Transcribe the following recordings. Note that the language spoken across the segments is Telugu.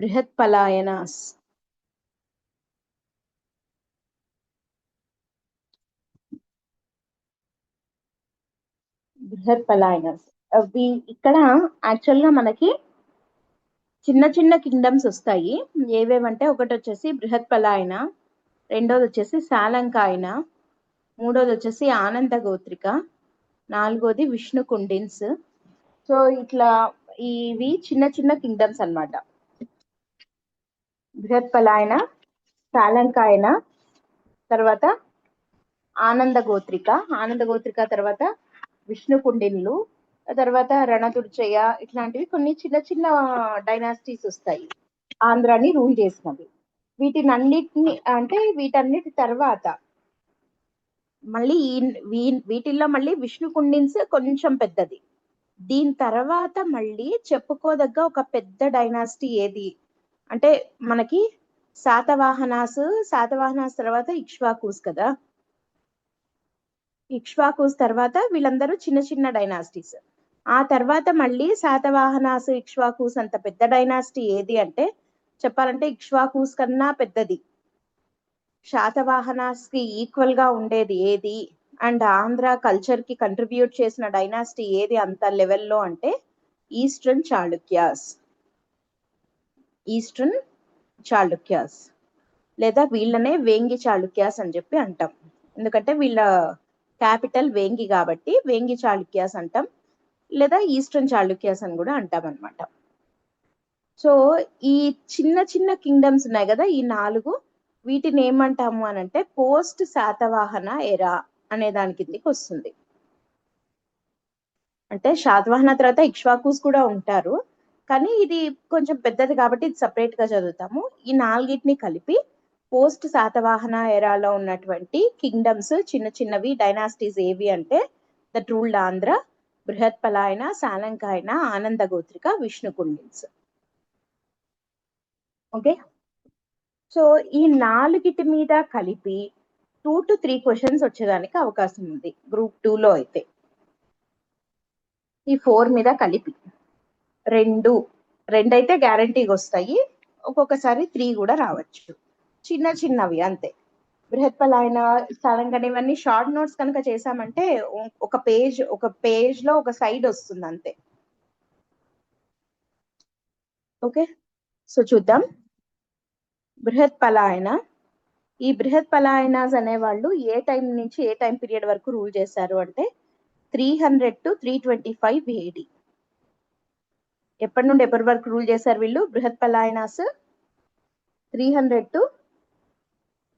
బృహత్ పలాయనాస్. బృహత్ పలాయనాస్ అవి ఇక్కడ యాక్చువల్ గా మనకి చిన్న చిన్న కింగ్డమ్స్ వస్తాయి. ఏవేవంటే ఒకటి వచ్చేసి బృహత్ పలాయన, రెండోది వచ్చేసి సాలంకాయన, మూడోది వచ్చేసి ఆనంద గోత్రిక, నాలుగోది విష్ణు కుండిన్స్. సో ఇట్లా ఇవి చిన్న చిన్న కింగ్డమ్స్ అన్నమాట. బృహత్ పలాయన, సాలంకాయన, తర్వాత ఆనంద గోత్రిక తర్వాత విష్ణు కుండిన్లు, తర్వాత రణదుర్జయ, ఇట్లాంటివి కొన్ని చిన్న చిన్న డైనాసిటీస్ వస్తాయి ఆంధ్రాని రూల్ చేసినవి. వీటన్నిటి తర్వాత మళ్ళీ వీటిల్లో మళ్ళీ విష్ణు కుండిన్స్ కొంచెం పెద్దది. దీని తర్వాత మళ్ళీ చెప్పుకోదగ్గ ఒక పెద్ద డైనాసిటీ ఏది అంటే మనకి శాతవాహనాస్ తర్వాత ఇక్ష్వాకూస్ కదా. ఇక్ష్వాకూస్ తర్వాత వీళ్ళందరూ చిన్న చిన్న డైనాసిటీస్. ఆ తర్వాత మళ్ళీ శాతవాహనాస్, ఇక్ష్వాకూస్ అంత పెద్ద డైనాసిటీ ఏది అంటే చెప్పాలంటే ఇక్ష్వాకూస్ కన్నా పెద్దది, శాతవాహనాస్ కి ఈక్వల్ గా ఉండేది ఏది అండ్ ఆంధ్ర కల్చర్ కి కంట్రిబ్యూట్ చేసిన డైనాసిటీ ఏది అంత లెవెల్లో అంటే ఈస్టర్న్ చాళుక్యాస్ లేదా వీళ్ళనే వేంగి చాళుక్యాస్ అని చెప్పి అంటాం. ఎందుకంటే వీళ్ళ క్యాపిటల్ వేంగి కాబట్టి వేంగి చాళుక్యాస్ అంటాం, లేదా ఈస్టర్న్ చాళుక్యాస్ అని కూడా అంటాం అనమాట. సో ఈ చిన్న చిన్న కింగ్డమ్స్ ఉన్నాయి కదా, ఈ 4, వీటిని ఏమంటాము అని అంటే పోస్ట్ శాతవాహన ఎరా అనే దాని కిందికి వస్తుంది. అంటే శాతవాహన తర్వాత ఇక్ష్వాకూస్ కూడా ఉంటారు, కానీ ఇది కొంచెం పెద్దది కాబట్టి ఇది సపరేట్ గా చదువుతాము. ఈ 4టిని కలిపి పోస్ట్ శాతవాహన ఎరాలో ఉన్నటువంటి కింగ్డమ్స్ చిన్న చిన్నవి డైనాసిటీస్ ఏవి అంటే దట్ రూల్డ్ ఆంధ్ర, బృహత్ పలాయన, సాలంకాయన, ఆనంద గోత్రిక, విష్ణు కుండిన్స్. ఓకే, సో ఈ 4 మీద కలిపి 2 to 3 క్వశ్చన్స్ వచ్చేదానికి అవకాశం ఉంది గ్రూప్ 2లో అయితే. ఈ 4 మీద కలిపి రెండు అయితే గ్యారంటీగా వస్తాయి, ఒక్కొక్కసారి 3 కూడా రావచ్చు. చిన్న చిన్నవి అంతే. బృహత్ పలాయన, సాలంకాయన ఇవన్నీ షార్ట్ నోట్స్ కనుక చేసామంటే ఒక పేజ్ లో ఒక సైడ్ వస్తుంది అంతే. ఓకే, సో చూద్దాం. బృహత్ పలాయన, ఈ బృహత్ పలాయనాస్ అనేవాళ్ళు ఏ టైం నుంచి ఏ టైం పీరియడ్ వరకు రూల్ చేశారు అంటే 300 to 325 AD. ఎప్పటి నుండి ఎప్పటి వరకు రూల్ చేశారు వీళ్ళు బృహత్ పలాయనాస్? 300 to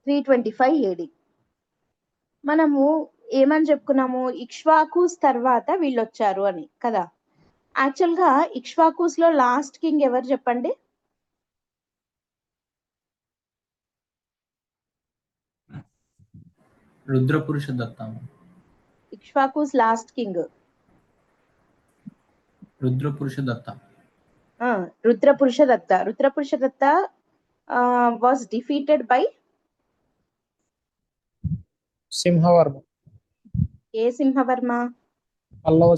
325 AD. మనము ఏమని చెప్పుకున్నాము, ఇక్ష్వాకూస్ తర్వాత వీళ్ళు వచ్చారు అని కదా. యాక్చువల్ గా ఇక్ష్వాకూస్ లో లాస్ట్ కింగ్ ఎవరు చెప్పండి? Rudrapurusha Datta. Ikshvakus last king Rudrapurusha Datta. Rudrapurusha Datta was defeated by Simhavarma. ఏ సింహవర్మ? పల్లవ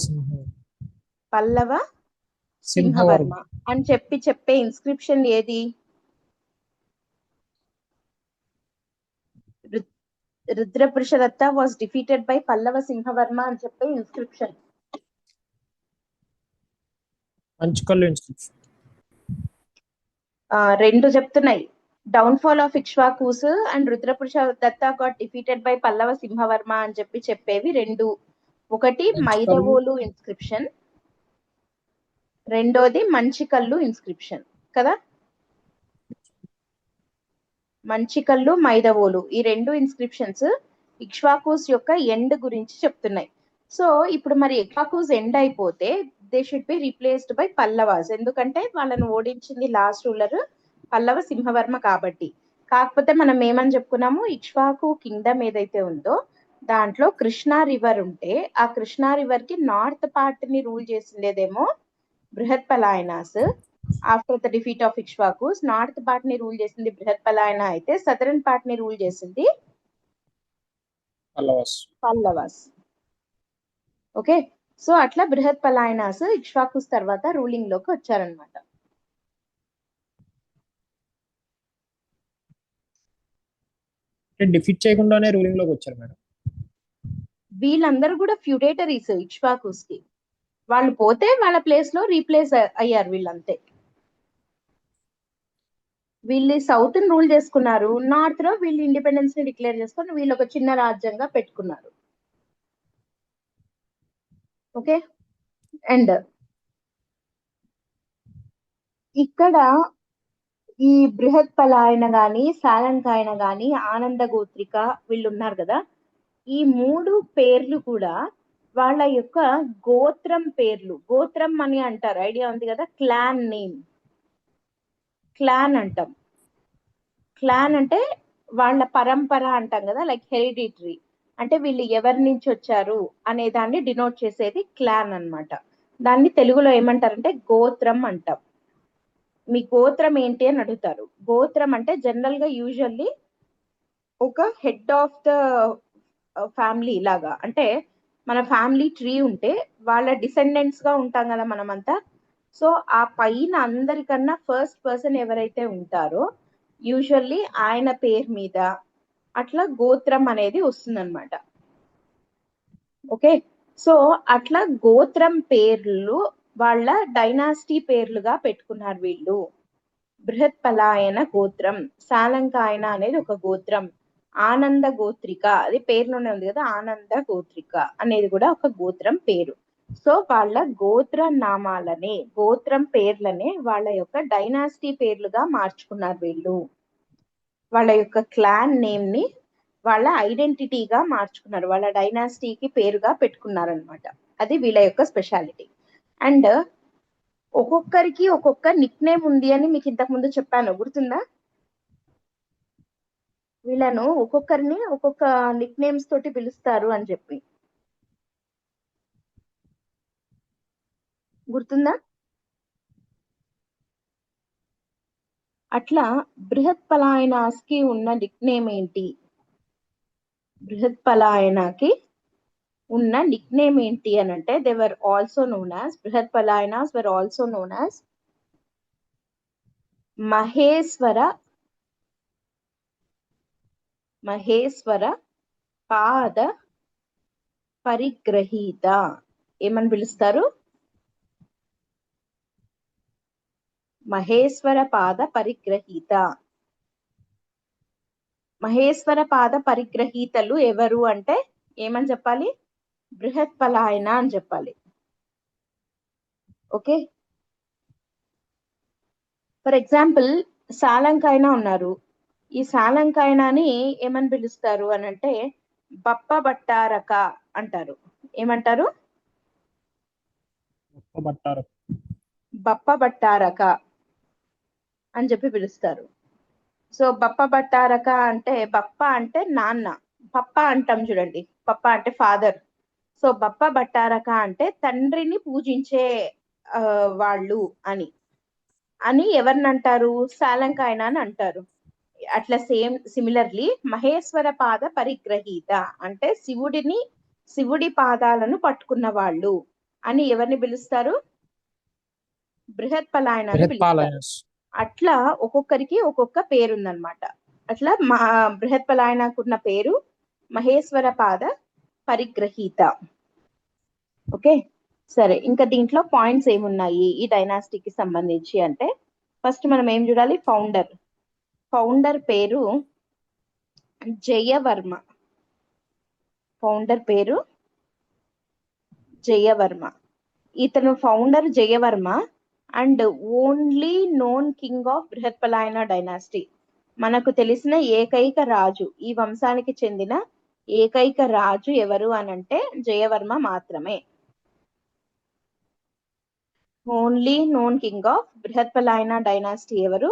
సింహవర్మ అని చెప్పే ఇన్స్క్రిప్షన్ ఏది? Rudrapurusha Datta was defeated by Pallava Simhavarma అని చెప్పే ఇన్స్క్రిప్షన్. మంచికల్లు ఇన్స్క్రిప్షన్. 2 చెప్తున్నాయి, downfall of Ikshvakus and Rudrapurusha Datta got defeated by Pallava Simhavarma అని చెప్పేవి 2. ఒకటి మైదవోలు ఇన్స్క్రిప్షన్, రెండోది మంచికల్లు ఇన్స్క్రిప్షన్ కదా. మంచికల్లు, మైదవోలు ఈ 2 ఇన్స్క్రిప్షన్స్ ఇక్ష్వాకూస్ యొక్క ఎండ్ గురించి చెప్తున్నాయి. సో ఇప్పుడు మరి ఇక్ష్వాకూస్ ఎండ్ అయిపోతే they should be replaced by Pallavas, ఎందుకంటే వాళ్ళని ఓడించింది లాస్ట్ రూలర్ పల్లవ సింహవర్మ కాబట్టి. కాకపోతే మనం ఏమని చెప్పుకున్నాము, ఇక్ష్వాకు కింగ్డమ్ ఏదైతే ఉందో దాంట్లో కృష్ణా రివర్ ఉంటే ఆ కృష్ణా రివర్ కి నార్త్ పార్ట్ ని రూల్ చేసిందేమో Brihat Palayanas. After the defeat of Ikshvakus north part ని రూల్ చేసింది బృహత్ పలాయన అయితే సదరన్ పార్ట్ ని రూల్ చేసింది పల్లవాస్. ఓకే, సో అట్లా బృహత్ పలాయనాస్ ఇక్ష్వాకూస్ తర్వాత రూలింగ్ లోకి వచ్చారనమాట. డిఫీట్ చేయకుండానే రూలింగ్ లోకి వచ్చారు మేడం. వీళ్ళందరూ కూడా ఫ్యూడేటరీస్ ఇక్ష్వాకుస్ కి. వాళ్ళు పోతే వాళ్ళ ప్లేస్ లో రీప్లేస్ అయ్యారు వీళ్ళంతే. వీళ్ళు సౌత్ ని రూల్ చేసుకున్నారు, నార్త్ లో వీళ్ళు ఇండిపెండెన్స్ ని డిక్లేర్ చేసుకొని వీళ్ళు ఒక చిన్న రాజ్యంగా పెట్టుకున్నారు. ఓకే, అండ్ ఇక్కడ ఈ బృహత్పలాయన గాని సాలంకాయన గాని ఆనంద గోత్రిక వీళ్ళు ఉన్నారు కదా, ఈ మూడు పేర్లు కూడా వాళ్ళ యొక్క గోత్రం పేర్లు. గోత్రం అని అంటారు, ఐడియా ఉంది కదా, క్లాన్ నేమ్. క్లాన్ అంటాం. క్లాన్ అంటే వాళ్ళ పరంపర అంటాం కదా, లైక్ హెరిడిటరీ. అంటే వీళ్ళు ఎవరి నుంచి వచ్చారు అనే దాన్ని డినోట్ చేసేది క్లాన్ అన్నమాట. దాన్ని తెలుగులో ఏమంటారంటే గోత్రం అంటాం. మీ గోత్రం ఏంటి అని అడుగుతారు. గోత్రం అంటే జనరల్ గా యూజువల్లీ ఒక హెడ్ ఆఫ్ ద ఫ్యామిలీ లాగా. అంటే మన ఫ్యామిలీ ట్రీ ఉంటే వాళ్ళ డిసెండెంట్స్ గా ఉంటాం కదా మనమంతా. సో ఆ పైన అందరికన్నా ఫస్ట్ పర్సన్ ఎవరైతే ఉంటారో యూజువల్లీ ఆయన పేరు మీద అట్లా గోత్రం అనేది వస్తుందన్నమాట. ఓకే, సో అట్లా గోత్రం పేర్లు వాళ్ళ డైనాసిటీ పేర్లుగా పెట్టుకున్నారు వీళ్ళు. బృహత్పలాయన గోత్రం, సాలంకాయన అనేది ఒక గోత్రం, ఆనంద గోత్రిక అది పేరులోనే ఉంది కదా, ఆనంద గోత్రిక అనేది కూడా ఒక గోత్రం పేరు. సో వాళ్ళ గోత్ర నామాలనే, గోత్రం పేర్లనే వాళ్ళ యొక్క డైనాసిటీ పేర్లుగా మార్చుకున్నారు వీళ్ళు. వాళ్ళ యొక్క క్లాన్ నేమ్ ని వాళ్ళ ఐడెంటిటీగా మార్చుకున్నారు, వాళ్ళ డైనాసిటీకి పేరుగా పెట్టుకున్నారు అనమాట. అది వీళ్ళ యొక్క స్పెషాలిటీ. అండ్ ఒక్కొక్కరికి ఒక్కొక్క నిక్ నేమ్ ఉంది అని మీకు ఇంతకు ముందు చెప్పాను, గుర్తుందా? వీళ్ళను ఒక్కొక్కరిని ఒక్కొక్క నిక్ నేమ్స్ తోటి పిలుస్తారు అని చెప్పి, గుర్తుందా? అట్లా బృహత్పలాయనాస్కి ఉన్న నిక్ నేమ్ ఏంటి? బృహత్పలాయనకి ఉన్న నిక్ నేమ్ ఏంటి అని అంటే they were also known as, Brihatpalayanas were also known as Maheshwara Pada Parigrahita. ఏమని పిలుస్తారు? మహేశ్వర పాద పరిగ్రహీత. మహేశ్వర పాద పరిగ్రహీతలు ఎవరు అంటే ఏమని చెప్పాలి? బృహత్పలాయన అని చెప్పాలి. ఓకే, ఫర్ ఎగ్జాంపుల్ సాలంకాయన ఉన్నారు. ఈ సాలంకాయనని ఏమని పిలుస్తారు అని అంటే బప్ప బట్టారక అంటారు. ఏమంటారు? బప్ప బట్టారక అని చెప్పి పిలుస్తారు. సో బప్ప బట్టారక అంటే, బప్ప అంటే నాన్న, పప్ప అంటాం చూడండి, పప్ప అంటే ఫాదర్. సో బప్ప బట్టారక అంటే తండ్రిని పూజించే వాళ్ళు అని ఎవరిని అంటారు? సాలంకాయన అని అంటారు. అట్లా సిమిలర్లీ మహేశ్వర పాద పరిగ్రహీత అంటే శివుడి పాదాలను పట్టుకున్న వాళ్ళు అని ఎవరిని పిలుస్తారు? బృహత్పలాయన అని పిలుస్తారు. అట్లా ఒక్కొక్కరికి ఒక్కొక్క పేరుందనమాట. అట్లా బృహత్పలాయనకున్న పేరు మహేశ్వర పాద పరిగ్రహీత. ఓకే, సరే. ఇంకా దీంట్లో పాయింట్స్ ఏమున్నాయి ఈ డైనాసిటీకి సంబంధించి అంటే, ఫస్ట్ మనం ఏం చూడాలి? ఫౌండర్ పేరు జయవర్మ. ఫౌండర్ పేరు జయవర్మ. ఇతను founder Jayavarma and only known king of Brihatpalayana dynasty. మనకు తెలిసిన ఏకైక రాజు, ఈ వంశానికి చెందిన ఏకైక రాజు ఎవరు అనంటే జయవర్మ మాత్రమే. Only known king of Brihatpalayana dynasty ఎవరు?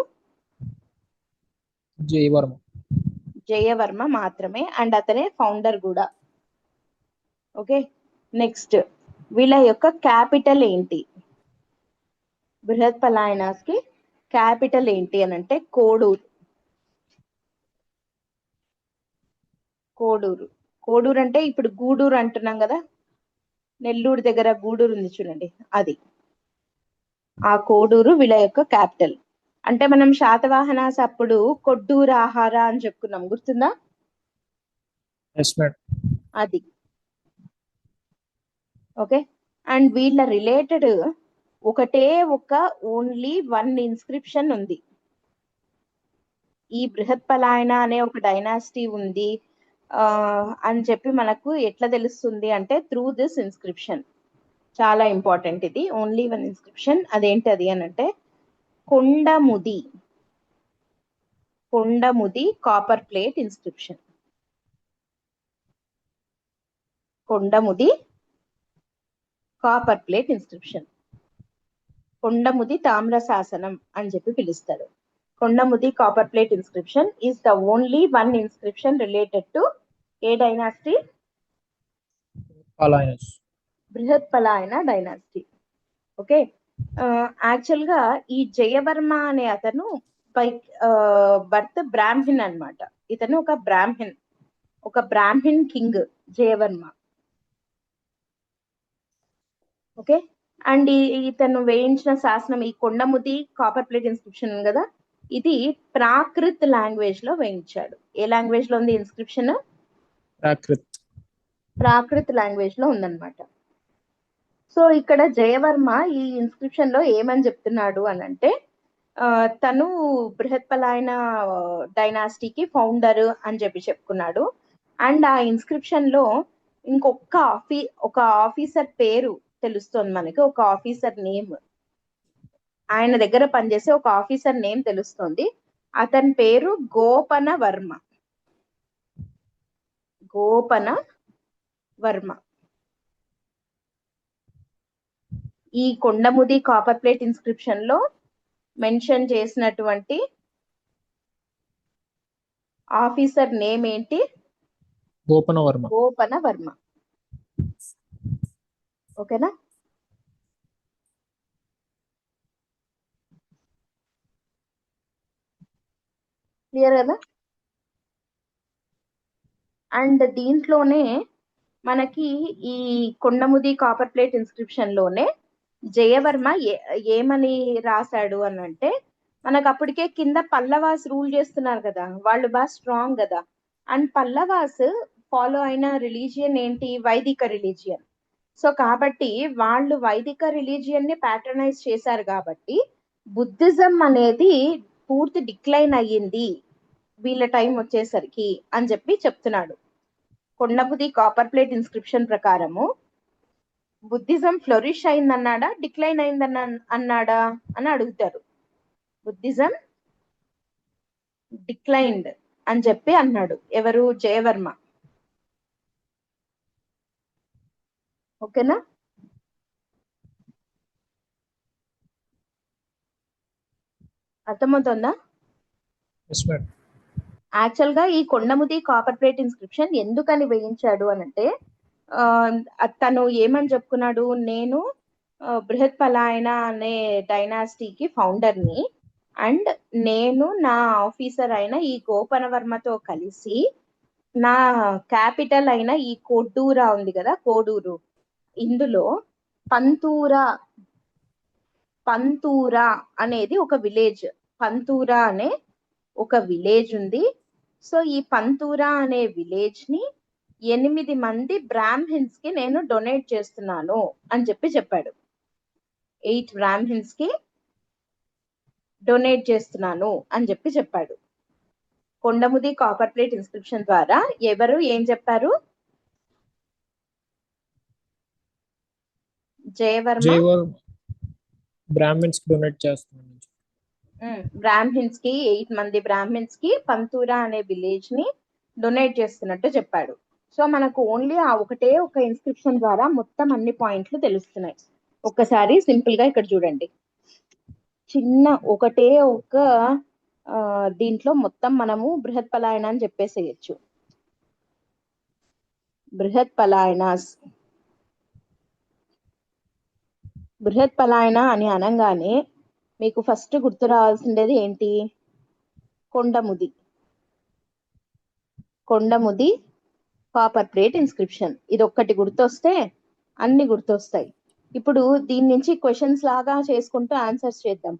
జయవర్మ మాత్రమే. అండ్ అతనే ఫౌండర్ కూడా. ఓకే, నెక్స్ట్ వీళ్ళ యొక్క క్యాపిటల్ ఏంటి? బృహత్పలాయనాస్ కి క్యాపిటల్ ఏంటి అని అంటే కోడూరు. కోడూరు అంటే ఇప్పుడు గూడూరు అంటున్నాం కదా, నెల్లూరు దగ్గర గూడూరు ఉంది చూడండి, అది ఆ కోడూరు వీళ్ళ యొక్క క్యాపిటల్. అంటే మనం శాతవాహనాస్ అప్పుడు కొడ్డూరు ఆహార అని చెప్పుకున్నాం, గుర్తుందా? Yes madam. అది ఓకే. అండ్ వీళ్ళ రిలేటెడ్ ఒకటే ఒక ఓన్లీ 1 ఇన్స్క్రిప్షన్ ఉంది. ఈ బృహత్పలాయన అనే ఒక డైనాసిటీ ఉంది అని చెప్పి మనకు ఎట్లా తెలుస్తుంది అంటే త్రూ దిస్ ఇన్స్క్రిప్షన్. చాలా ఇంపార్టెంట్ ఇది. Only 1 inscription. అదేంటది అని అంటే Kondamudi copper plate inscription. Kondamudi copper plate inscription. Kondamudi తామ్ర శాసనం అని చెప్పి పిలుస్తారు. Kondamudi copper plate inscription is the only 1 inscription related to ఏ dynasty? Palayanas. Brihatpalayana dynasty. Okay. Actual గా ఈ జయవర్మ అనే అతను బర్త్ బ్రాహ్మిన్ అన్నమాట. ఇతను ఒక Brahmin king Jayavarma. Okay. And ఇతను వేయించిన శాసనం ఈ కొండముది కాపర్ ప్లేట్ ఇన్స్క్రిప్షన్ కదా, ఇది ప్రాకృత్ లాంగ్వేజ్ లో వేయించాడు. ఏ లాంగ్వేజ్ లో ఉంది ఇన్స్క్రిప్షన్? ప్రాకృత్ లాంగ్వేజ్ లో ఉందన్నమాట. సో ఇక్కడ జయవర్మ ఈ ఇన్స్క్రిప్షన్ లో ఏమని చెప్తున్నాడు అని అంటే తను బృహత్పలాయన డైనాసిటీకి ఫౌండర్ అని చెప్పి చెప్పుకున్నాడు. అండ్ ఆ ఇన్స్క్రిప్షన్ లో ఒక ఆఫీసర్ పేరు తెలుస్తుంది మనకి. ఒక ఆఫీసర్ నేమ్, ఆయన దగ్గర పనిచేసే ఒక ఆఫీసర్ నేమ్ తెలుస్తుంది. అతని పేరు గోపన వర్మ. ఈ కొండముది కాపర్ ప్లేట్ ఇన్స్క్రిప్షన్ లో మెన్షన్ చేసినటువంటి ఆఫీసర్ నేమ్ ఏంటి? గోపన వర్మ. ఓకేనా? క్లియర్ కదా? అండ్ దీంట్లోనే మనకి ఈ కొండముది కాపర్ ప్లేట్ ఇన్స్క్రిప్షన్ లోనే జయవర్మ ఏమని రాశాడు అని అంటే, మనకు అప్పటికే కింద పల్లవాస్ రూల్ చేస్తున్నారు కదా, వాళ్ళు బాగా స్ట్రాంగ్ కదా. అండ్ పల్లవాస్ ఫాలో అయిన రిలీజియన్ ఏంటి? వైదిక రిలీజియన్. సో కాబట్టి వాళ్ళు వైదిక రిలీజియన్ ని ప్యాట్రనైజ్ చేశారు కాబట్టి బుద్ధిజం అనేది పూర్తి డిక్లైన్ అయ్యింది వీళ్ళ టైం వచ్చేసరికి అని చెప్పి చెప్తున్నాడు. కొండముది కాపర్ ప్లేట్ ఇన్స్క్రిప్షన్ ప్రకారము బుద్ధిజం ఫ్లోరిష్ అయిందన్నాడా, డిక్లైన్ అన్నాడా అని అడుగుతారు. బుద్ధిజం డిక్లైన్డ్ అని చెప్పి అన్నాడు. ఎవరు? జయవర్మ. ఓకేనా? అర్థమవుతుందా? యాక్చువల్ గా ఈ కొండముది కాపర్ ప్లేట్ ఇన్స్క్రిప్షన్ ఎందుకని వేయించాడు అని అంటే తను ఏమని చెప్పుకున్నాడు, నేను బృహత్పలాయన అనే డైనాసిటీకి ఫౌండర్ని, అండ్ నేను నా ఆఫీసర్ అయిన ఈ గోపనవర్మతో కలిసి నా క్యాపిటల్ అయిన ఈ కోడూరా ఉంది కదా, కోడూరు, ఇందులో పంతూరా అనేది ఒక విలేజ్. పంతూరా అనే ఒక విలేజ్ ఉంది. సో ఈ పంతూరా అనే విలేజ్ ని 8 మంది బ్రాహ్మిన్స్ కి నేను డొనేట్ చేస్తున్నాను అని చెప్పాడు. 8 బ్రాహ్మిన్స్ కి డొనేట్ చేస్తున్నాను అని చెప్పాడు. కొండముది కాపర్ ప్లేట్ ఇన్స్క్రిప్షన్ ద్వారా ఎవరు ఏం చెప్పారు? జయవర్మ బ్రాహ్మిన్స్ కి డొనేట్ చేస్తున్నాను. బ్రాహ్మిన్స్ కి 8 మంది బ్రాహ్మిన్స్ కి పంతూరా అనే విలేజ్ ని డొనేట్ చేస్తున్నట్టు చెప్పాడు. సో మనకు ఓన్లీ ఆ ఒకటే ఒక ఇన్స్క్రిప్షన్ ద్వారా మొత్తం అన్ని పాయింట్లు తెలుస్తున్నాయి. ఒక్కసారి సింపుల్ గా ఇక్కడ చూడండి. చిన్న ఒకటే ఒక దీంట్లో మొత్తం మనము బృహత్పలాయన అని చెప్పేసేయచ్చు. బృహత్పలాయన అని అనగానే మీకు ఫస్ట్ గుర్తు రావాల్సిండేది ఏంటి? Kondamudi copper plate inscription. ఇది ఒక్కటి గుర్తొస్తే అన్ని గుర్తొస్తాయి. ఇప్పుడు దీని నుంచి క్వశ్చన్స్ లాగా చేసుకుంటూ ఆన్సర్స్ చేద్దాం.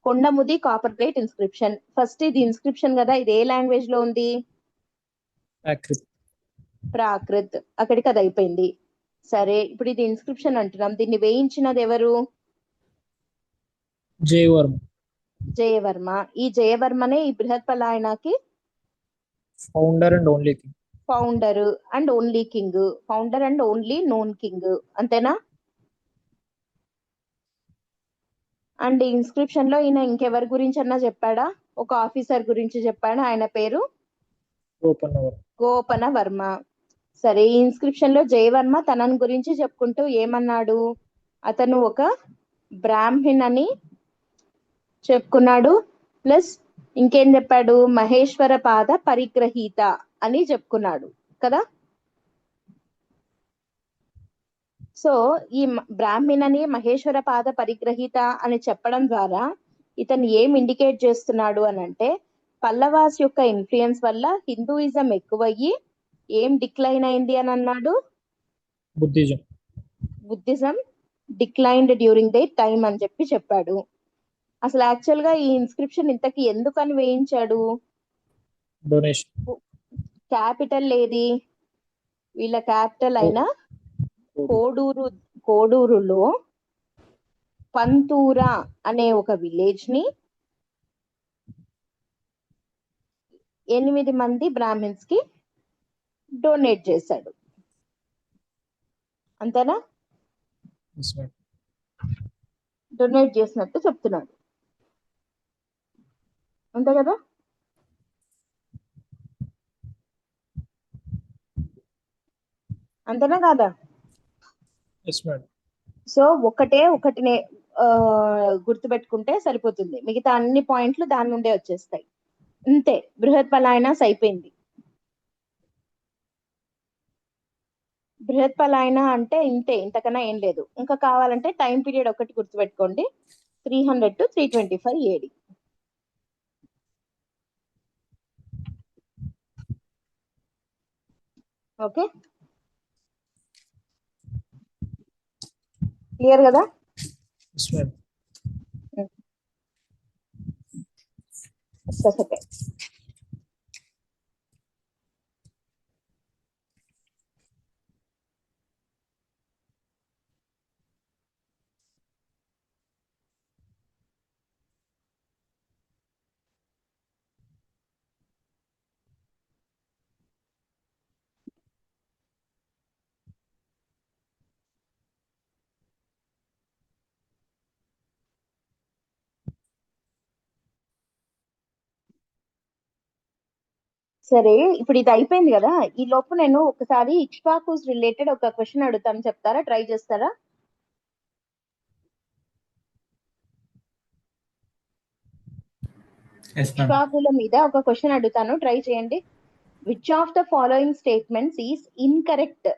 Kondamudi copper plate inscription. First ఇది ఇన్స్క్రిప్షన్ కదా, ఇది ఏ లాంగ్వేజ్ లో ఉంది? ప్రాకృత్. అక్కడికి అది అయిపోయింది. సరే, ఇప్పుడు ఇది ఇన్స్క్రిప్షన్ అంటున్నాం, దీన్ని వేయించినది ఎవరు? జయవర్మ. జయవర్మ. ఈ జయవర్మనే ఈ బృహత్పలాయనకి founder and only king. Founder and only king. Founder and only known king, అంతేనా? అండ్ ఇన్స్క్రిప్షన్ లో ఈయన ఇంకెవరి గురించి అన్నా చెప్పాడా? ఒక ఆఫీసర్ గురించి చెప్పాడు, ఆయన పేరు గోపన్నవర్మ. గోపన వర్మ. సరే, ఈ ఇన్స్క్రిప్షన్ లో జయవర్మ తనని గురించి చెప్పుకుంటూ ఏమన్నాడు? అతను ఒక బ్రాహ్మణ్ అని చెప్పుకున్నాడు. ప్లస్ ఇంకేం చెప్పాడు? మహేశ్వర పాద పరిగ్రహీత అని చెప్పుకున్నాడు కదా. సో ఈ బ్రాహ్మణ్ అని మహేశ్వర పాద పరిగ్రహీత అని చెప్పడం ద్వారా ఇతను ఏం ఇండికేట్ చేస్తున్నాడు అని అంటే, పల్లవాస్ యొక్క ఇన్ఫ్లుయెన్స్ వల్ల హిందూయిజం ఎక్కువయ్యి ఏం డిక్లైన్ అయింది అని అన్నాడు? Buddhism declined during they time అని చెప్పాడు. అసలు యాక్చువల్ గా ఈ ఇన్స్క్రిప్షన్ ఇంతకి ఎందుకని వేయించాడు? డొనేషన్. క్యాపిటల్ ఏది? వీళ్ళ క్యాపిటల్ అయిన కోడూరులో పంతూరా అనే ఒక విలేజ్ ని 8 మంది బ్రాహ్మిన్స్ కి డొనేట్ చేశాడు, అంతేనా? డొనేట్ చేసినట్టు చెప్తున్నాడు, అంతే కదా. అంతేనా కాదా? సో ఒకటినే గుర్తుపెట్టుకుంటే సరిపోతుంది, మిగతా అన్ని పాయింట్లు దాని నుండే వచ్చేస్తాయి. అంతే, బృహత్పలాయనస్ అయిపోయింది. బృహత్పలాయన అంటే ఇంతే, ఇంతకన్నా ఏం లేదు. ఇంకా కావాలంటే టైం పీరియడ్ ఒకటి గుర్తుపెట్టుకోండి, 300 to 325 AD. ఓకే, క్లియర్ కదా? ఒక్క సెకండ్. సరే, ఇప్పుడు ఇది అయిపోయింది కదా. ఈ లోపు నేను ఒకసారి ఇక్ష్వాకుస్ రిలేటెడ్ ఒక క్వశ్చన్ అడుగుతాను, చెప్తారా? ట్రై చేస్తారా? ఇక్ష్వాకుల మీద ఒక క్వశ్చన్ అడుగుతాను, ట్రై చేయండి. Which of the following statements is incorrect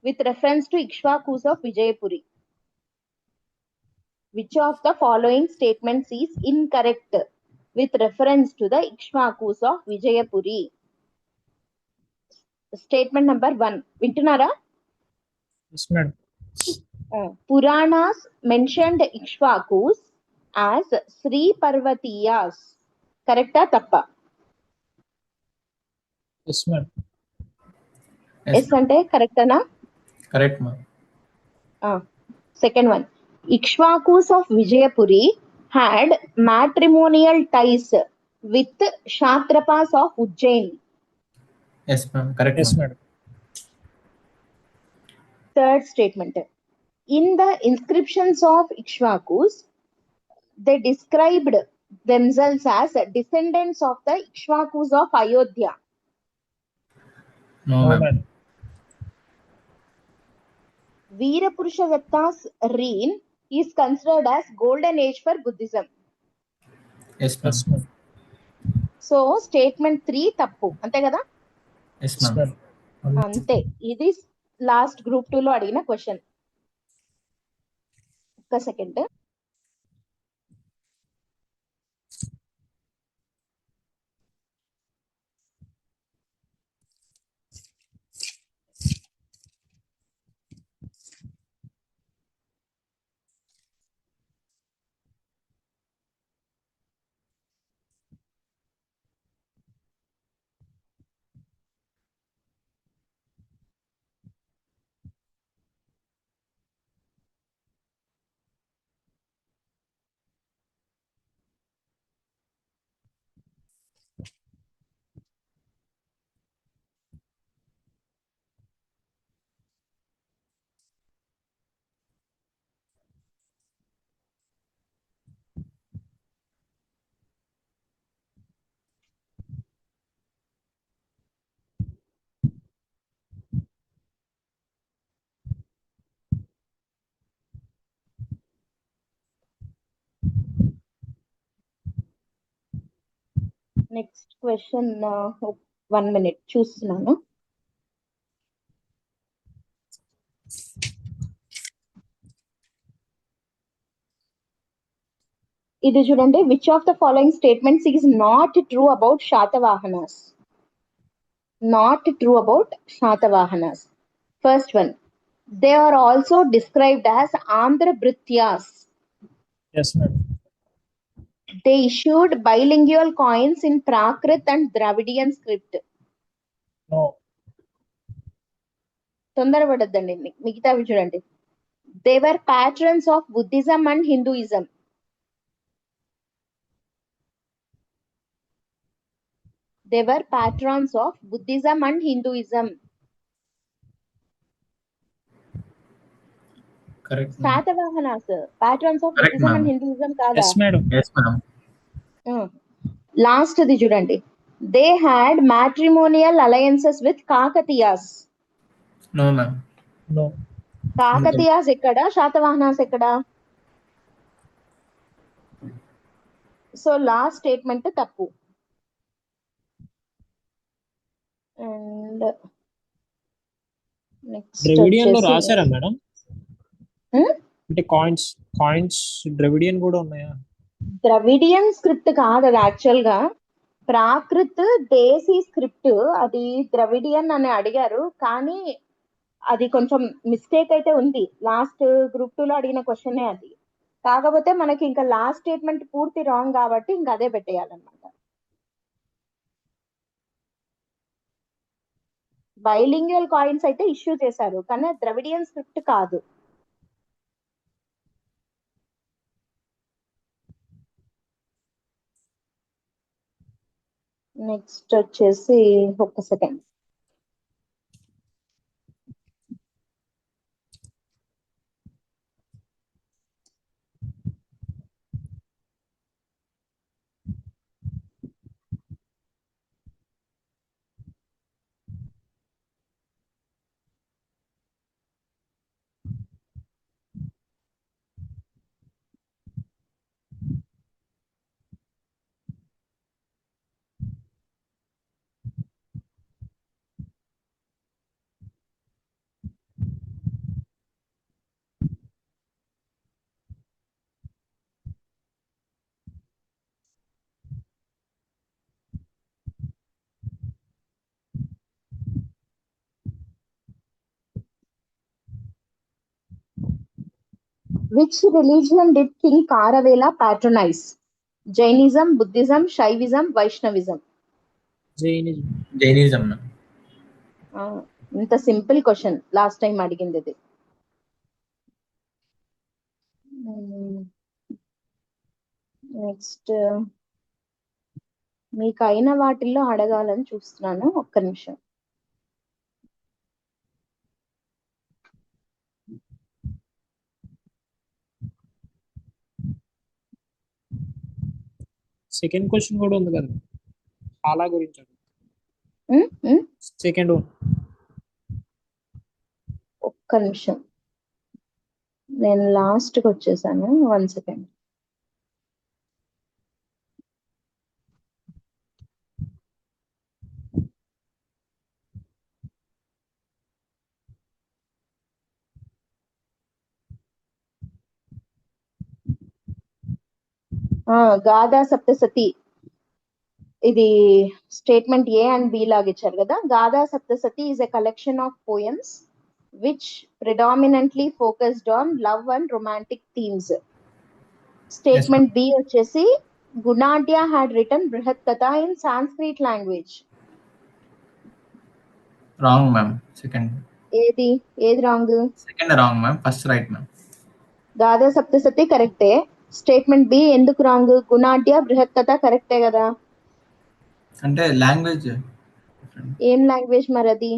with reference to Ikshvakus of Vijayapuri? Which of the following statements is incorrect with reference to the Ikshvakus of Vijayapuri? Statement number 1. Vintunara? Yes, madam. Puranas mentioned Ikshvakus as Sri Parvatiyas. Correcta tappa? Yes, madam. Yes ante correct ana? Correct, ma'am. Second one. Ikshvakus of Vijayapuri had matrimonial ties with Kshatrapas of Ujjain. Yes, ma'am. Correct. Yes, madam. Third statement. In the inscriptions of Ikshvakus, they described themselves as descendants of the Ikshvakus of Ayodhya. No, ma'am. Veerapurusha reign is considered as golden age for Buddhism. Yes, ma'am. So statement 3 tappu, ante kada? Yes, ma'am. Ante. Idi last group 2 lo adigina question. Okka second. Next question 1 minute చూస్తున్నాను. ఇది చూడండి, which of the following statements is not true about Satavahanas? Not true about Satavahanas. First one, they are also described as Andhra Bhrityas. Yes, ma'am. They issued bilingual coins in Prakrit and Dravidian script. No. తొందరపడద్దండి, మిగతావి చూడండి. They were patrons of Buddhism and Hinduism. They were patrons of Buddhism and Hinduism. Correct. Satavahanas patrons of Correct, Buddhism ma'am. and Hinduism కాదా? Yes, madam. Yes, ma'am. Last ది చూడండి, they had matrimonial alliances with Kakatiyas. No, ma'am. No. Kakatiyas ఎక్కడ, శాతవాహనాస్ ఎక్కడ? సో లాస్ట్ స్టేట్మెంట్ తప్పు. అండ్ నెక్స్ట్ ద్రవిడియన్ లో రాశారా మేడం? అంటే కాయిన్స్ ద్రవిడియన్ కూడా ఉన్నాయా? ద్రవిడియన్ స్క్రిప్ట్ కాదు అది, యాక్చువల్ గా ప్రాకృత్ దేశీ స్క్రిప్ట్. అది ద్రవిడియన్ అని అడిగారు, కానీ అది కొంచెం మిస్టేక్ అయితే ఉంది. లాస్ట్ గ్రూప్ 2 లో అడిగిన క్వశ్చనే అది. కాకపోతే మనకి ఇంకా లాస్ట్ స్టేట్మెంట్ పూర్తి రాంగ్ కాబట్టి ఇంకా అదే పెట్టేయాలన్నమాట. బైలింగ్యువల్ కాయిన్స్ అయితే ఇష్యూ చేశారు, కానీ ద్రవిడియన్ స్క్రిప్ట్ కాదు. నెక్స్ట్ వచ్చేసి ఒక్క second. Which religion did King Karavela patronize? Jainism, Buddhism, Shaivism, Vaishnavism. Jainism. ma'am. ఇంత సింపుల్ క్వశ్చన్ లాస్ట్ టైం అడిగింది ఇది. నెక్స్ట్ మీకు అయిన వాటిల్లో అడగాలని చూస్తున్నాను, ఒక్క నిమిషం. సెకండ్ క్వశ్చన్ కూడా ఉంది కదా, హాలా గురించి. సెకండ్ ఒక్క నిమిషం, నేను లాస్ట్కి వచ్చేసాను. 1 second. గాదా సప్తసతి, ఇది స్టేట్మెంట్ ఏ అండ్ బి లాగా ఇచ్చారు కదా. Gatha Saptashati is a collection of poems which predominantly focused on love and romantic themes. Statement B వచ్చేసి Gunadhya had written Brihat Katha in Sanskrit language. Wrong, ma'am. Second. ఏది wrong? Second wrong, ma'am. First right, ma'am. Gatha Saptashati కరెక్టే. స్టేట్మెంట్ బి ఎందుకు రాంగ్? గుణాఢ్య బృహత్ కథ కరెక్టే కదా. అంటే లాంగ్వేజ్ ఏం లాంగ్వేజ్ మరి అది?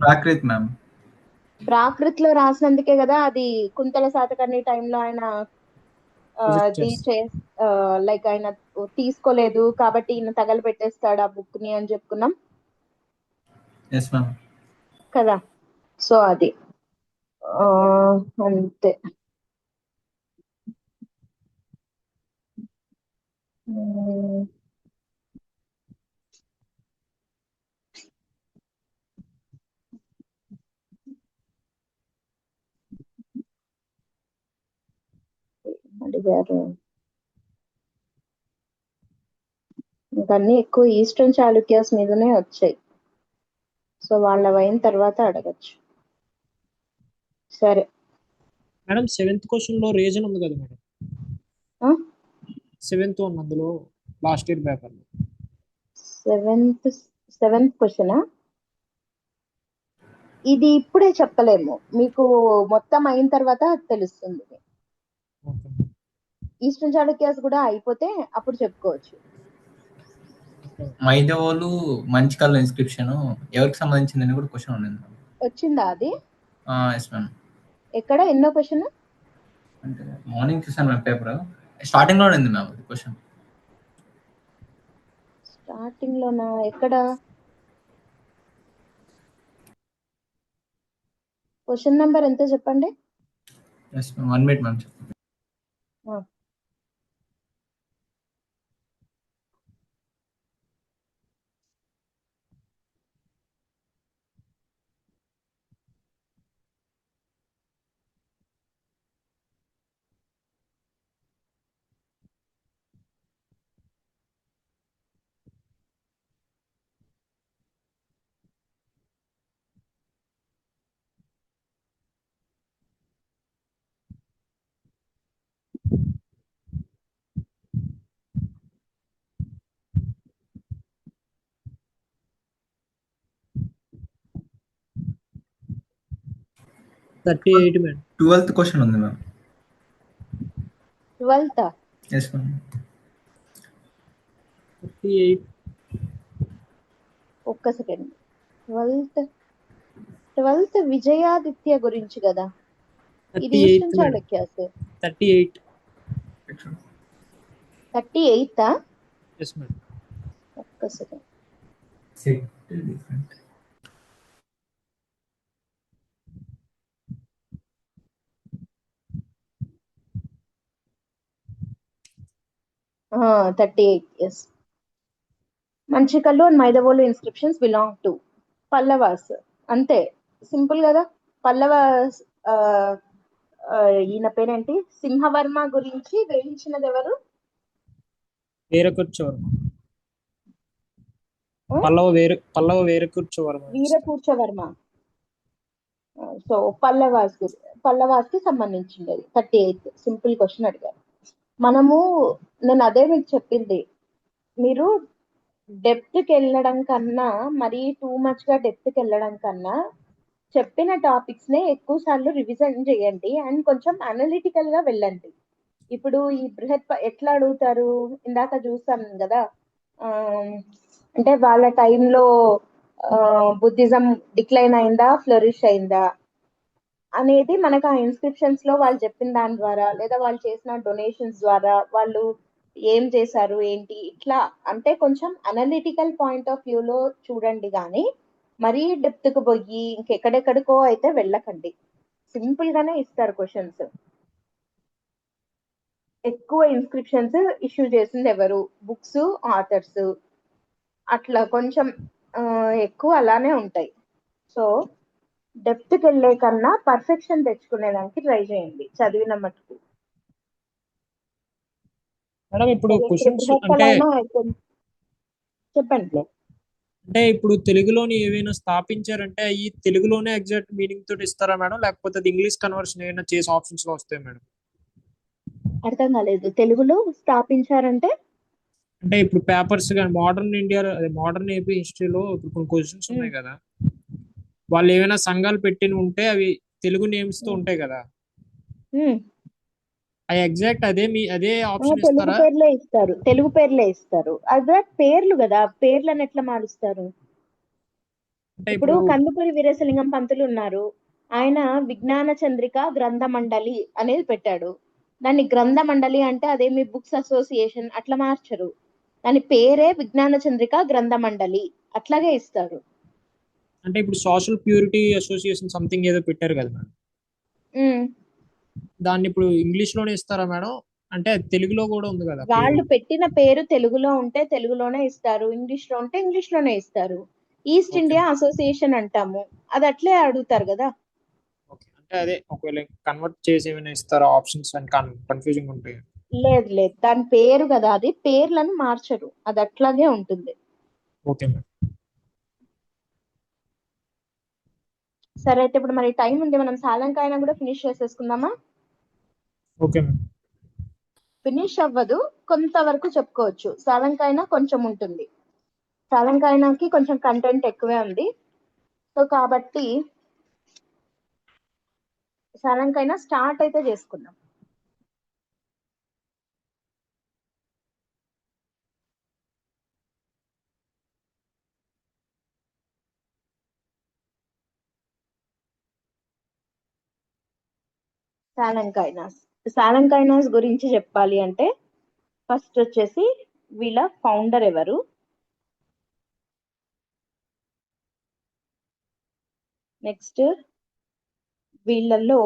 ప్రాకృత్ మ్యామ్. ప్రాకృత్ లో రాసినందుకే కదా అది కుంతల శాతకర్ణి టైంలో ఆయన లైక్ ఆయన తీసుకోలేదు కాబట్టి ఈయన తగలబెట్టేస్తాడు ఆ బుక్ ని అని చెప్పుకున్నాం కదా. సో అది అంతే. మ్మ్. అడిగారు ఇంకన్నీ ఎక్కువ ఈస్టర్న్ చాళుక్యాస్ మీదనే వచ్చాయి. సో వాళ్ళ అయిన తర్వాత అడగచ్చు. సరే మేడం 7th క్వశ్చన్ లో రీజన్ ఉంది కదా మేడం, ఆ? 7th వన్ అందులో లాస్ట్ ఇయర్ పేపర్ లో. సెవెంత్ క్వశ్చనా? ఇది ఇప్పుడే చెప్పలేము, మీకు మొత్తం అయిన తర్వాత తెలుస్తుంది. ఓకే. ఈస్టర్న్ చాళుక్యాస్ కూడా అయిపోతే అప్పుడు చెప్పుకోవచ్చు. మైదవోలు మంచికల్ ఇన్స్క్రిప్షన్ ఎవరికి సంబంధించిందని కూడా క్వశ్చన్ ఉండింది మ్యామ్. వచ్చిందా అది? Yes ma'am. ఎక్కడ ఎన్నో క్వశ్చన్? అంటే మార్నింగ్ చూసాను మ్యామ్ పేపర్, స్టార్టింగ్ లో ఉంది మ్యామ్ క్వశ్చన్. స్టార్టింగ్ లోనా? ఎక్కడ? క్వశ్చన్ నెంబర్ ఎంత చెప్పండి. Yes ma'am, 1 minute ma'am. ఆ. Thirty eight madam. 12th question ఉంది మ్యామ్. 12th yes ma'am. 38. ఒక్క సెకండ్. 12th విజయాదిత్య గురించి కదా, ఇది 38th eastern madam. Chalukyas. 38. 38th yes madam. ఒక్క సెకండ్. Set different. ఆ, 38, yes. Manchikallu and Maidavolu inscriptions belong to Pallavas. అంతే, సింపుల్ కదా. పల్లవాస్ ఈయన పేరేంటి? సింహవర్మ గురించి వేయించినది ఎవరు? వీరకూర్చవర్మ. ఆ? పల్లవ వీరకూర్చవర్మ. వీరకూర్చవర్మ. సో పల్లవాస్ కి సంబంధించింది 38th. సింపుల్ క్వశ్చన్ అడిగారు. నేను అదే మీకు చెప్పింది, మీరు డెప్త్ కి వెళ్ళడం కన్నా, మరీ టూ మచ్ గా డెప్త్ కి వెళ్ళడం కన్నా, చెప్పిన టాపిక్స్ నే ఎక్కువ సార్లు రివిజన్ చేయండి అండ్ కొంచెం అనలిటికల్ గా వెళ్ళండి. ఇప్పుడు ఈ ఎట్లా అడుగుతారు, ఇందాక చూసాం కదా, ఆ, అంటే వాళ్ళ టైంలో బుద్ధిజం డిక్లైన్ అయిందా, ఫ్లరిష్ అయిందా అనేది మనకు ఆ ఇన్స్క్రిప్షన్స్ లో వాళ్ళు చెప్పిన దాని ద్వారా, లేదా వాళ్ళు చేసిన డొనేషన్స్ ద్వారా వాళ్ళు ఏం చేశారు ఏంటి, ఇట్లా అంటే కొంచెం అనలిటికల్ పాయింట్ ఆఫ్ వ్యూలో చూడండి. కానీ మరీ డెప్త్ కు పోయి ఇంకెక్కడెక్కడికో అయితే వెళ్ళకండి. సింపుల్ గానే ఇస్తారు క్వశ్చన్స్. ఎక్కువ ఇన్స్క్రిప్షన్స్ ఇష్యూ చేసింది ఎవరు, బుక్స్, ఆథర్స్, అట్లా కొంచెం ఎక్కువ అలానే ఉంటాయి. సో డెప్త్ కి వెళ్ళే కన్నా పర్ఫెక్షన్ తెచ్చుకునేదానికి ట్రై చేయండి చదివిన మటుకు. మేడం ఇప్పుడు ఇప్పుడు క్వశ్చన్స్ అంటే బృహత్కళైనా చెప్పండి. అంటే ఇప్పుడు తెలుగులోని ఏవైనా స్థాపించారంటే ఈ తెలుగులోనే ఎగ్జాక్ట్ మీనింగ్ తోటి ఇస్తారా మేడం, లేకపోతే అది ఇంగ్లీష్ కన్వర్షన్ ఏమైనా చేసి ఆప్షన్స్ లో వస్తాయి మేడం? అర్థం కాలేదు. తెలుగులో స్థాపించారంటే అంటే ఇప్పుడు పేపర్స్ కానీ మోడర్న్ ఇండియా, మోడర్న్ ఏపీ హిస్టరీలో ఇప్పుడు కొన్ని క్వశ్చన్స్ ఉన్నాయి కదా, వాళ్ళు ఏమైనా సంఘాలు పెట్టిన ఉంటే అవి తెలుగు నేమ్స్ తో ఉంటాయి కదా, అవి ఎగ్జాక్ట్ అదే ఆప్షన్ తెలుగు ఇస్తారా? పేర్లే ఇస్తారు, తెలుగు పేర్లే ఇస్తారు. అదే పేర్లు కదా, పేర్లను ఎట్లా మారుస్తారు? అంటే ఇప్పుడు ఇప్పుడు కందుకూరి వీరేశలింగం పంతులు ఉన్నారు, ఆయన విజ్ఞాన చంద్రిక గ్రంథ మండలి అనేది పెట్టాడు. దాన్ని గ్రంథ మండలి అంటే అదేమి బుక్స్ అసోసియేషన్ అట్లా మార్చరు, దాని పేరే విజ్ఞాన చంద్రిక గ్రంథ మండలి, అట్లాగే ఇస్తారు. అంటే ఇప్పుడు సోషల్ ప్యూరిటీ అసోసియేషన్ సంథింగ్ ఏదో పెట్టారు కదా మేడం, ఉమ్. దాన్ని ఇప్పుడు ఇంగ్లీష్ లోనే ఇస్తారా మేడం? అంటే తెలుగులో కూడా ఉంది కదా పేరు. వాళ్ళు పెట్టిన పేరు తెలుగులో ఉంటే తెలుగులోనే ఇస్తారు, ఇంగ్లీష్ లో ఉంటే ఇంగ్లీష్ లోనే ఇస్తారు. East Okay. ఇండియా అసోసియేషన్ అంటాము, అది అట్లే అడుగుతారు కదా. ఓకే, అంటే అదే ఒకవేళ కన్వర్ట్ చేసి ఏమైనా ఇస్తారా ఆప్షన్స్ అని కన్ఫ్యూజింగ్ ఉంటాయి. లేదు లేదు, దాని పేరు కదా, అది పేర్లను మార్చరు, అది అట్లాగే ఉంటుంది. Okay madam. సరే అయితే ఇప్పుడు మరి టైం ఉంది, మనం సాలంకాయన కూడా ఫినిష్ చేసేసుకుందామా? Okay madam. ఫినిష్ అవ్వదు, కొంతవరకు చెప్పుకోవచ్చు. సాలంకాయన కొంచెం ఉంటుంది, సాలంకాయనకి కొంచెం కంటెంట్ ఎక్కువే ఉంది. సో కాబట్టి సాలంకాయన స్టార్ట్ అయితే చేసుకుందాం. సాలంకాయనాస్ గురించి చెప్పాలి అంటే ఫస్ట్ వచ్చేసి వీళ్ళ ఫౌండర్ ఎవరు, నెక్స్ట్ వీళ్ళల్లో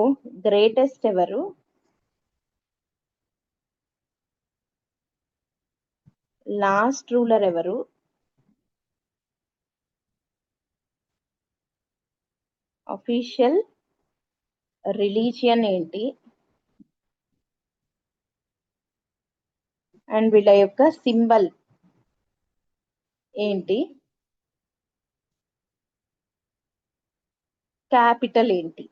గ్రేటెస్ట్ ఎవరు, లాస్ట్ రూలర్ ఎవరు, అఫీషియల్ రిలీజియన్ ఏంటి, అండ్ వీళ్ళ యొక్క సింబల్ ఏంటి, క్యాపిటల్ ఏంటి.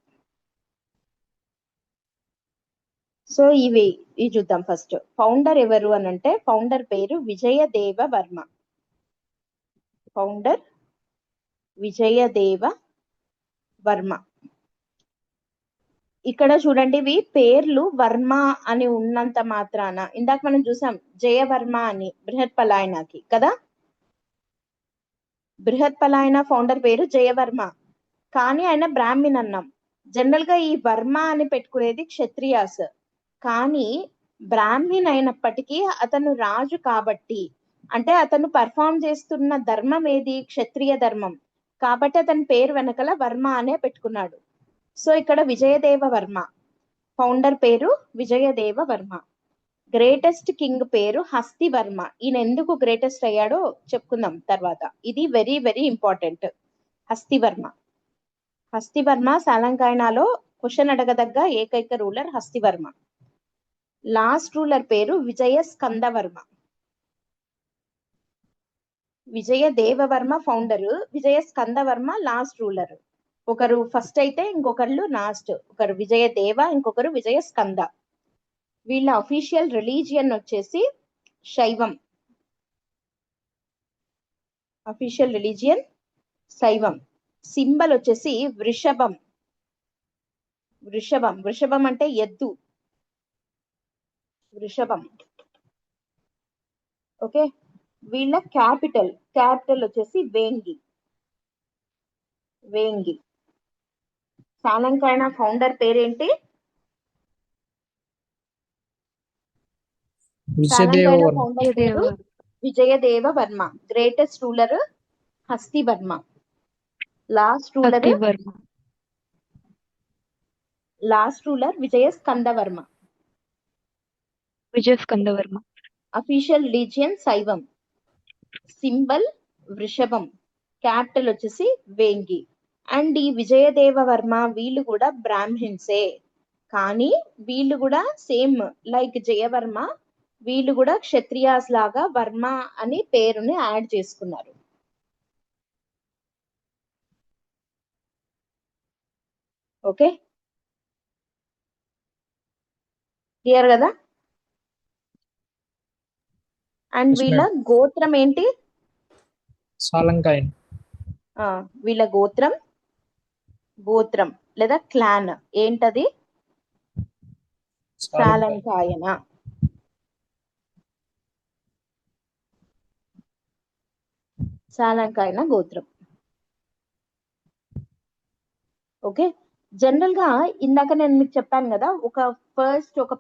సో ఇవి చూద్దాం. ఫస్ట్ ఫౌండర్ ఎవరు అని అంటే ఫౌండర్ పేరు విజయదేవ వర్మ. ఫౌండర్ విజయదేవ వర్మ. ఇక్కడ చూడండి, ఇవి పేర్లు వర్మ అని ఉన్నంత మాత్రాన, ఇందాక మనం చూసాం జయవర్మ అని బృహత్పలాయనకి కదా, బృహత్పలాయన ఫౌండర్ పేరు జయవర్మ, కానీ ఆయన బ్రాహ్మణ్ అన్నాం. జనరల్ గా ఈ వర్మ అని పెట్టుకునేది క్షత్రియాస్, కానీ బ్రాహ్మణ్ అయినప్పటికీ అతను రాజు కాబట్టి, అంటే అతను పర్ఫామ్ చేస్తున్న ధర్మం ఏది, క్షత్రియ ధర్మం, కాబట్టి అతని పేరు వెనకల వర్మ అనే పెట్టుకున్నాడు. సో ఇక్కడ విజయదేవ వర్మ, ఫౌండర్ పేరు విజయదేవ వర్మ. గ్రేటెస్ట్ కింగ్ పేరు హస్తి వర్మ. ఈయన ఎందుకు గ్రేటెస్ట్ అయ్యాడో చెప్పుకుందాం తర్వాత, ఇది very very important. Hastivarma. Hastivarma సాలంకాయనాలో question అడగదగ్గ ఏకైక రూలర్ హస్తివర్మ. లాస్ట్ రూలర్ పేరు విజయ స్కందవర్మ. విజయ దేవవర్మ ఫౌండర్, విజయ స్కందవర్మ లాస్ట్ రూలర్. ఒకరు ఫస్ట్ అయితే ఇంకొకరు లాస్ట్, ఒకరు విజయ దేవ, ఇంకొకరు విజయ స్కంద. వీళ్ళ అఫీషియల్ రిలీజియన్ వచ్చేసి శైవం. అఫీషియల్ రిలీజియన్ శైవం. సింబల్ వచ్చేసి వృషభం. వృషభం, వృషభం అంటే ఎద్దు, వృషభం. ఓకే, వీళ్ళ క్యాపిటల్ వచ్చేసి వేంగి. వేంగి. సాలంకాయన ఫౌండర్ పేరేంటి? సాలంకాయన ఫౌండర్ పేరు Vijayadeva Varma. Greatest ruler Hasti Varma. Last ruler Vijaya Skandavarma. Official religion శైవం. సింబల్ వృషభం. క్యాపిటల్ వచ్చేసి వేంగి. అండ్ ఈ విజయదేవ వర్మ వీళ్ళు కూడా బ్రాహ్మిన్సే, కానీ వీళ్ళు కూడా సేమ్ లైక్ జయవర్మ, వీళ్ళు కూడా క్షత్రియాస్ లాగా వర్మ అని పేరుని యాడ్ చేసుకున్నారు. ఓకే, క్లియర్ కదా? అండ్ వీళ్ళ గోత్రం ఏంటి? సాలంకాయన్. వీళ్ళ గోత్రం లేదా క్లాన్ ఏంటది? సాలంకాయన. సాలంకాయన గోత్రం. ఓకే, జనరల్ గా ఇందాక నేను మీకు చెప్పాను కదా, ఒక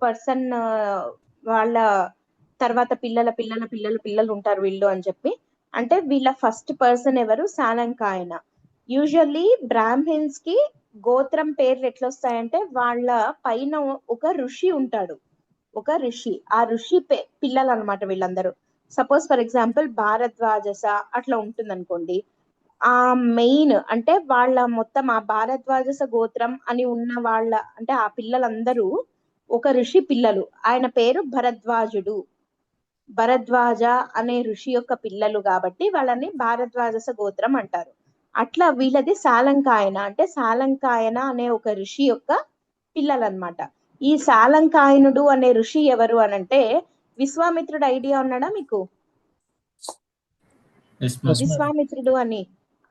పర్సన్ వాళ్ళ తర్వాత పిల్లలు ఉంటారు వీళ్ళు అని చెప్పి, అంటే వీళ్ళ ఫస్ట్ పర్సన్ ఎవరు? సాలంకాయన. యూజువల్లీ బ్రాహ్మిన్స్ కి గోత్రం పేర్లు ఎట్లా వస్తాయంటే వాళ్ళ పైన ఒక ఋషి ఉంటాడు, ఒక ఋషి, ఆ ఋషి పిల్లలు అనమాట వీళ్ళందరూ. సపోజ్ ఫర్ ఎగ్జాంపుల్ భారద్వాజస అట్లా ఉంటుంది అనుకోండి. ఆ మెయిన్ అంటే వాళ్ళ మొత్తం ఆ భారద్వాజస గోత్రం అని ఉన్న వాళ్ళ అంటే ఆ పిల్లలందరూ ఒక ఋషి పిల్లలు. ఆయన పేరు భరద్వాజుడు. భరద్వాజ అనే ఋషి యొక్క పిల్లలు కాబట్టి వాళ్ళని భారద్వాజస గోత్రం అంటారు. అట్లా వీళ్ళది సాలంకాయన, అంటే సాలంకాయన అనే ఒక ఋషి యొక్క పిల్లలు అన్నమాట. ఈ సాలంకాయనుడు అనే ఋషి ఎవరు అనంటే విశ్వామిత్రుడు ఐడియా ఉన్నాడా మీకు? Yes, ma'am. విశ్వామిత్రుడు అని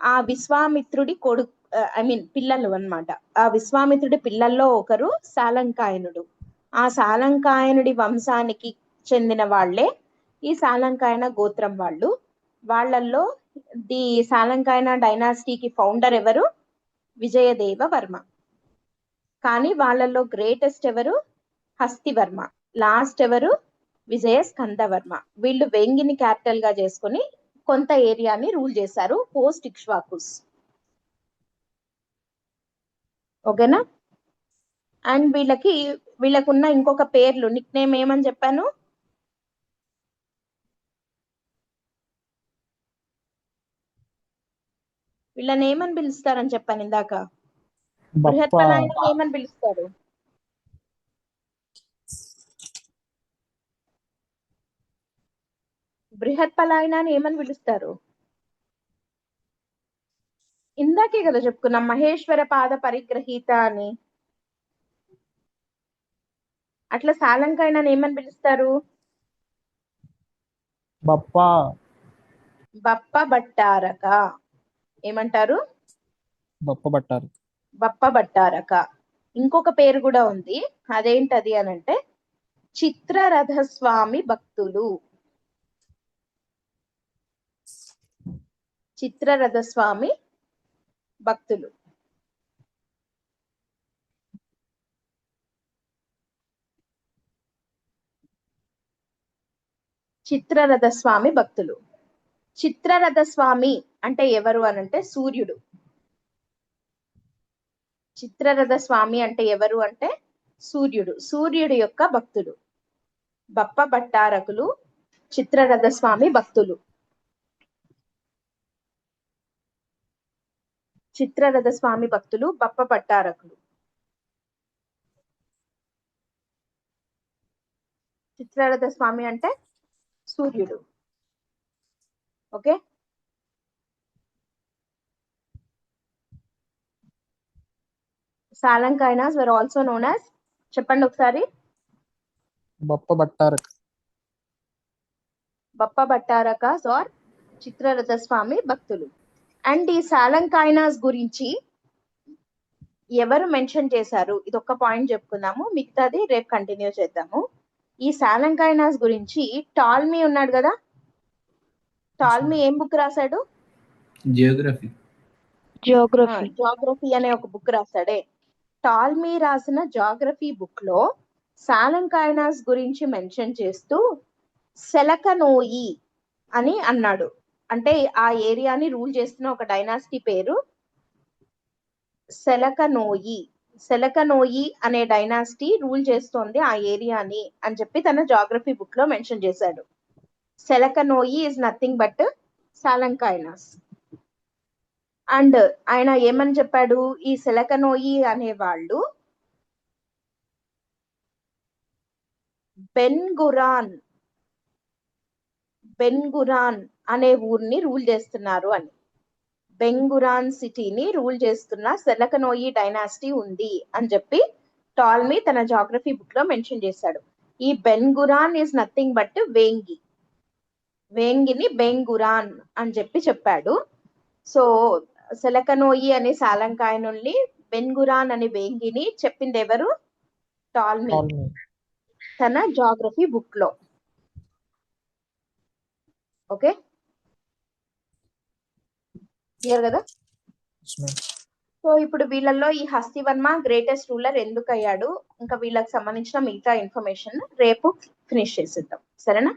ఆ విశ్వామిత్రుడి కొడుకు, పిల్లలు అన్నమాట. ఆ విశ్వామిత్రుడి పిల్లల్లో ఒకరు సాలంకాయనుడు. ఆ సాలంకాయనుడి వంశానికి చెందిన వాళ్ళే ఈ సాలంకాయన గోత్రం వాళ్ళు. వాళ్ళల్లో ది సాలంకాయన డైనాసిటీకి ఫౌండర్ ఎవరు? విజయదేవ వర్మ. కానీ వాళ్ళల్లో గ్రేటెస్ట్ ఎవరు? హస్తివర్మ. లాస్ట్ ఎవరు? విజయ స్కందవర్మ. వీళ్ళు వేంగిని క్యాపిటల్ గా చేసుకుని కొంత ఏరియాని రూల్ చేశారు పోస్ట్ ఇక్ష్వాకుస్. ఓకేనా? అండ్ వీళ్ళకున్న ఇంకొక పేర్లు, నిక్ నేమ్ ఏమని చెప్పాను? వీళ్ళని ఏమని పిలుస్తారని చెప్పాను ఇందాక. బృహత్పలాయన ఏమని పిలుస్తారు? బృహత్పలాయన అని ఏమని పిలుస్తారు? ఇందాకే కదా చెప్పుకున్నాం, మహేశ్వర పాద పరిగ్రహీత అని. అట్లా సాలంకాయన ఏమని పిలుస్తారు? బప్ప భట్టారక. ఏమంటారు? బప్ప భట్టారక. ఇంకొక పేరు కూడా ఉంది, అదేంటది అనంటే చిత్రరథస్వామి భక్తులు. చిత్రరథస్వామి భక్తులు. చిత్రరథస్వామి భక్తులు. చిత్రరథస్వామి అంటే ఎవరు అనంటే సూర్యుడు. చిత్రరథస్వామి అంటే ఎవరు అంటే సూర్యుడు. సూర్యుడు యొక్క భక్తులు బప్ప భట్టారకులు, చిత్రరథస్వామి భక్తులు. చిత్రరథస్వామి భక్తులు, బప్ప భట్టారకులు. చిత్రరథస్వామి అంటే సూర్యుడు. Okay. Salankayanas were also known as, చెప్పండి ఒకసారి. బప్ప భట్టారక. బప్ప భట్టారకాస్ ఆర్ చిత్రరథస్వామి భక్తులు. అండ్ ఈ సాలంకాయనాస్ గురించి ఎవరు మెన్షన్ చేశారు, ఇది ఒక్క పాయింట్ చెప్పుకుందాము, మిగతాది రేపు కంటిన్యూ చేద్దాము. ఈ సాలంకాయనాస్ గురించి టాల్మీ ఉన్నాడు కదా, టాల్మీ ఏం బుక్ రాశాడు? జియోగ్రఫీ అనే ఒక బుక్ రాశాడే. టాల్మీ రాసిన జాగ్రఫీ బుక్ లో సాలంకాయనాస్ గురించి మెన్షన్ చేస్తూ సెలకనోయి అని అన్నాడు. అంటే ఆ ఏరియాని రూల్ చేస్తున్న ఒక డైనాసిటీ పేరు సెలకనోయి. సెలకనోయి అనే డైనాసిటీ రూల్ చేస్తోంది ఆ ఏరియాని అని చెప్పి తన జాగ్రఫీ బుక్ లో మెన్షన్ చేశాడు. సెలకనోయి ఇస్ నథింగ్ బట్ సాలంకాయనాస్. అండ్ ఆయన ఏమని చెప్పాడు, ఈ సెలకనోయి అనే వాళ్ళు బెన్గురాన్ అనే ఊరిని రూల్ చేస్తున్నారు అని. బెంగురాన్ సిటీని రూల్ చేస్తున్న సెలకనోయి డైనాసిటీ ఉంది అని చెప్పి టాల్మీ తన జాగ్రఫీ బుక్ లో మెన్షన్ చేశాడు. ఈ బెన్గురాన్ ఈజ్ నథింగ్ బట్ వేంగిని బెంగురాన్ అని చెప్పి చెప్పాడు. సో సెలకనోయి అనే సాలంకాయనుల్ని, బెన్గురాన్ అనే వేంగిని చెప్పింది ఎవరు? టాల్మీ తన జాగ్రఫీ బుక్ లో. ఓకే, క్లియర్ కదా? సో ఇప్పుడు వీళ్ళల్లో ఈ హస్తివర్మ గ్రేటెస్ట్ రూలర్ ఎందుకు అయ్యాడు, ఇంకా వీళ్ళకి సంబంధించిన మిగతా ఇన్ఫర్మేషన్ రేపు ఫినిష్ చేసేద్దాం, సరేనా?